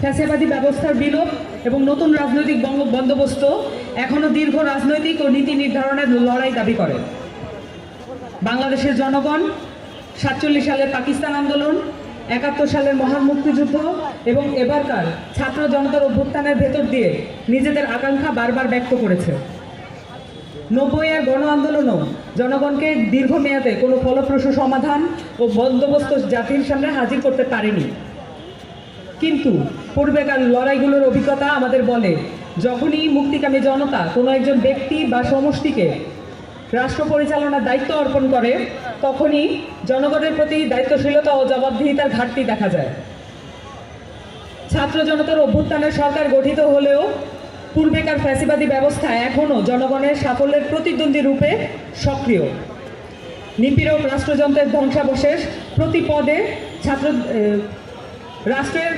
ফ্যাসিবাদী ব্যবস্থার বিলোপ এবং নতুন রাজনৈতিক বন্দোবস্ত এখনও দীর্ঘ রাজনৈতিক ও নীতি নির্ধারণের লড়াই দাবি করে। বাংলাদেশের জনগণ 47 সালের পাকিস্তান আন্দোলন, 71 সালের মহান মুক্তিযুদ্ধ এবং এবারকার ছাত্র জনতার অভ্যুত্থানের ভেতর দিয়ে নিজেদের আকাঙ্ক্ষা বারবার ব্যক্ত করেছে। 90-এর গণ আন্দোলনও জনগণকে দীর্ঘমেয়াদে কোনো ফলপ্রসূ সমাধান ও বন্দোবস্ত জাতির সামনে হাজির করতে পারেনি। কিন্তু পূর্বেকার লড়াইগুলোর অভিজ্ঞতা আমাদের বলে, যখনই মুক্তিকামী জনতা কোনো একজন ব্যক্তি বা সমষ্টিকে রাষ্ট্র পরিচালনার দায়িত্ব অর্পণ করে, তখনই জনগণের প্রতি দায়িত্বশীলতা ও জবাবদিহিতার ঘাটতি দেখা যায়। ছাত্র জনতার অভ্যুত্থানের সরকার গঠিত হলেও পূর্বেকার ফ্যাসিবাদী ব্যবস্থা এখনও জনগণের সাফল্যের প্রতিদ্বন্দ্বী রূপে সক্রিয়। নিপীড়ক রাষ্ট্রযন্ত্রের ধ্বংসাবশেষ প্রতি পদে রাষ্ট্রের